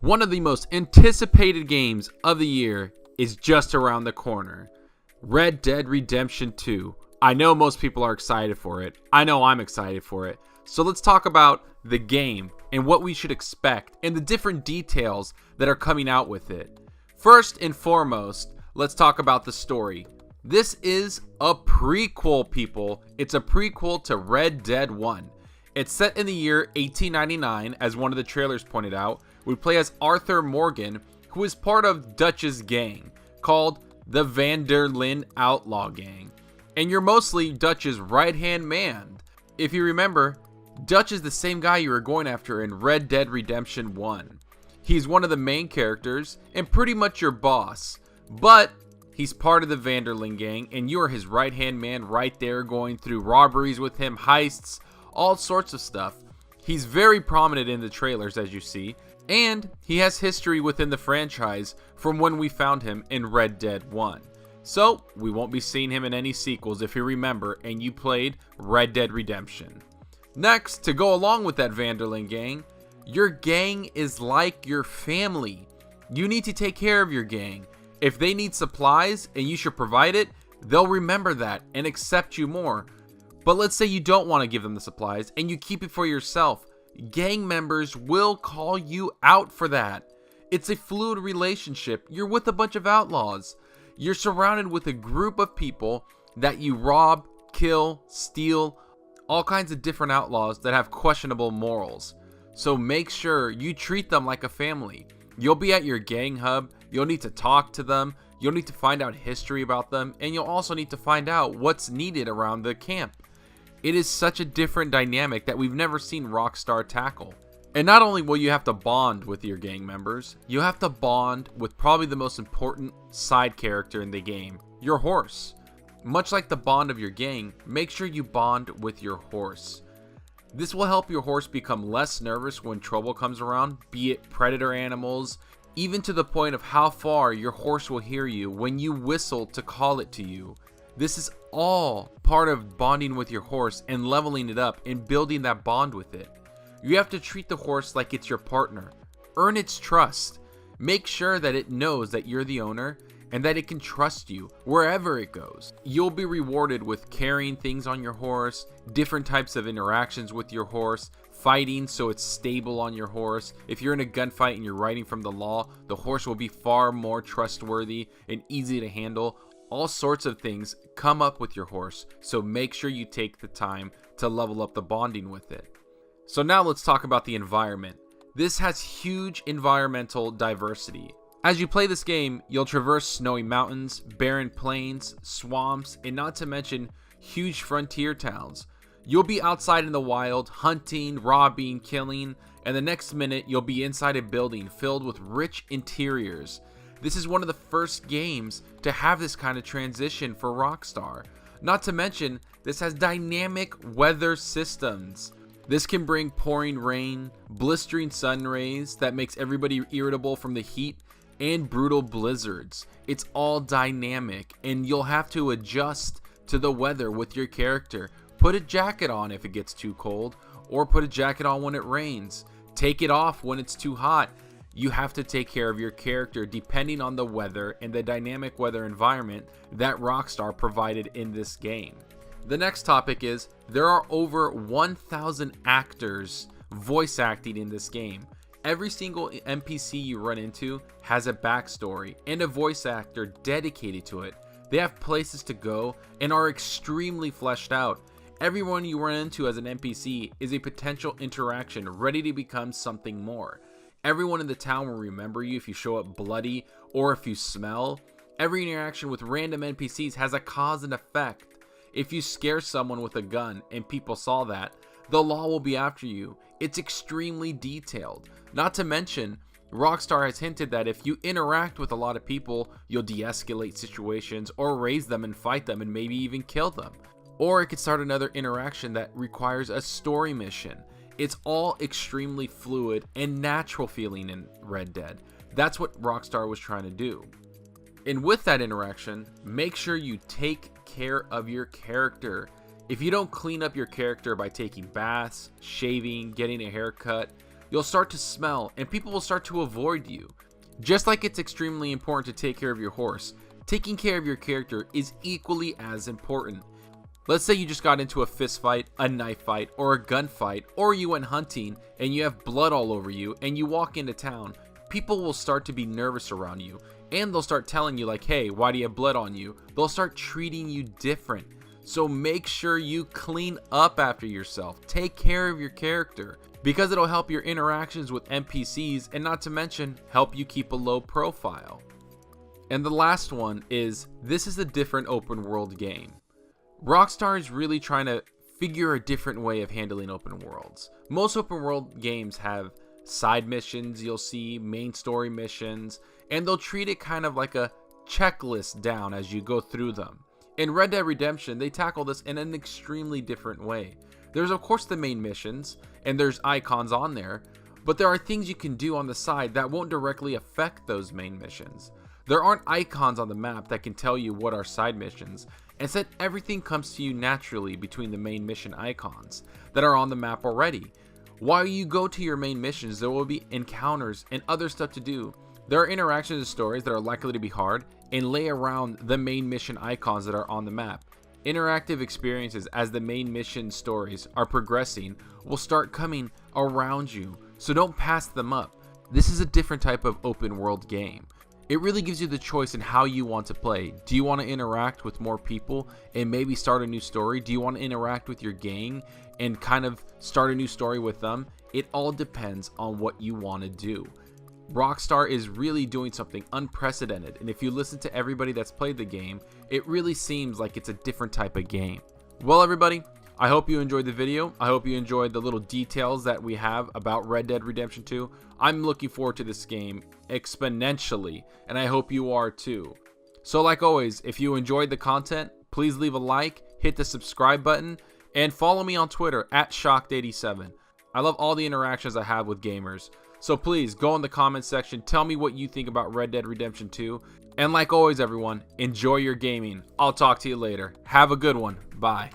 One of the most anticipated games of the year is just around the corner. Red Dead Redemption 2. I know most people are excited for it. I know I'm excited for it. So let's talk about the game and what we should expect and the different details that are coming out with it. First and foremost, let's talk about the story. This is a prequel, people. It's a prequel to Red Dead 1. It's set in the year 1899, as one of the trailers pointed out. We play as Arthur Morgan, who is part of Dutch's gang, called the Van der Linde Outlaw Gang. And you're mostly Dutch's right-hand man. If you remember, Dutch is the same guy you were going after in Red Dead Redemption 1. He's one of the main characters and pretty much your boss. But he's part of the Van der Linde gang, and you're his right-hand man right there, going through robberies with him, heists, all sorts of stuff. He's very prominent in the trailers, as you see, and he has history within the franchise from when we found him in Red Dead 1. So, we won't be seeing him in any sequels if you remember and you played Red Dead Redemption. Next, to go along with that Van der Linde gang, your gang is like your family. You need to take care of your gang. If they need supplies and you should provide it, they'll remember that and accept you more. But let's say you don't want to give them the supplies and you keep it for yourself. Gang members will call you out for that. It's a fluid relationship. You're with a bunch of outlaws. You're surrounded with a group of people that you rob, kill, steal, all kinds of different outlaws that have questionable morals. So make sure you treat them like a family. You'll be at your gang hub. You'll need to talk to them. You'll need to find out history about them. And you'll also need to find out what's needed around the camp. It is such a different dynamic that we've never seen Rockstar tackle. And not only will you have to bond with your gang members, you have to bond with probably the most important side character in the game, your horse. Much like the bond of your gang, make sure you bond with your horse. This will help your horse become less nervous when trouble comes around, be it predator animals, even to the point of how far your horse will hear you when you whistle to call it to you. This is all part of bonding with your horse and leveling it up and building that bond with it. You have to treat the horse like it's your partner. Earn its trust. Make sure that it knows that you're the owner and that it can trust you wherever it goes. You'll be rewarded with carrying things on your horse, different types of interactions with your horse, fighting so it's stable on your horse. If you're in a gunfight and you're riding from the law, the horse will be far more trustworthy and easy to handle. All sorts of things come up with your horse, so make sure you take the time to level up the bonding with it. So now let's talk about the environment. This has huge environmental diversity. As you play this game, you'll traverse snowy mountains, barren plains, swamps, and not to mention huge frontier towns. You'll be outside in the wild, hunting, robbing, killing, and the next minute you'll be inside a building filled with rich interiors. This is one of the first games to have this kind of transition for Rockstar. Not to mention, this has dynamic weather systems. This can bring pouring rain, blistering sun rays that makes everybody irritable from the heat, and brutal blizzards. It's all dynamic, and you'll have to adjust to the weather with your character. Put a jacket on if it gets too cold, or put a jacket on when it rains. Take it off when it's too hot. You have to take care of your character depending on the weather and the dynamic weather environment that Rockstar provided in this game. The next topic is there are over 1,000 actors voice acting in this game. Every single NPC you run into has a backstory and a voice actor dedicated to it. They have places to go and are extremely fleshed out. Everyone you run into as an NPC is a potential interaction ready to become something more. Everyone in the town will remember you if you show up bloody or if you smell. Every interaction with random NPCs has a cause and effect. If you scare someone with a gun and people saw that, the law will be after you. It's extremely detailed. Not to mention, Rockstar has hinted that if you interact with a lot of people, you'll de-escalate situations or raise them and fight them and maybe even kill them. Or it could start another interaction that requires a story mission. It's all extremely fluid and natural feeling in Red Dead. That's what Rockstar was trying to do. And with that interaction, make sure you take care of your character. If you don't clean up your character by taking baths, shaving, getting a haircut, You'll start to smell, and people will start to avoid you. Just like it's extremely important to take care of your horse, taking care of your character is equally as important. Let's say you just got into a fist fight, a knife fight, or a gunfight, or you went hunting and you have blood all over you and you walk into town. People will start to be nervous around you, and they'll start telling you like, hey, why do you have blood on you? They'll start treating you different. So make sure you clean up after yourself. Take care of your character, because it'll help your interactions with NPCs, and not to mention help you keep a low profile. And the last one is, this is a different open world game. Rockstar is really trying to figure a different way of handling open worlds. Most open world games have side missions, you'll see main story missions, and they'll treat it kind of like a checklist down as you go through them. In Red Dead Redemption, they tackle this in an extremely different way. There's of course the main missions, and there's icons on there, but there are things you can do on the side that won't directly affect those main missions. There aren't icons on the map that can tell you what are side missions. Instead, everything comes to you naturally between the main mission icons that are on the map already. While you go to your main missions, there will be encounters and other stuff to do. There are interactions and stories that are likely to be hard and lay around the main mission icons that are on the map. Interactive experiences as the main mission stories are progressing will start coming around you, so don't pass them up. This is a different type of open world game. It really gives you the choice in how you want to play. Do you want to interact with more people and maybe start a new story? Do you want to interact with your gang and kind of start a new story with them? It all depends on what you want to do. Rockstar is really doing something unprecedented, and if you listen to everybody that's played the game, it really seems like it's a different type of game. Well, everybody, I hope you enjoyed the video. I hope you enjoyed the little details that we have about Red Dead Redemption 2. I'm looking forward to this game exponentially, and I hope you are too. So like always, if you enjoyed the content, please leave a like, hit the subscribe button, and follow me on Twitter at Shocked87. I love all the interactions I have with gamers. So please go in the comments section, tell me what you think about Red Dead Redemption 2. And like always, everyone, enjoy your gaming. I'll talk to you later. Have a good one. Bye.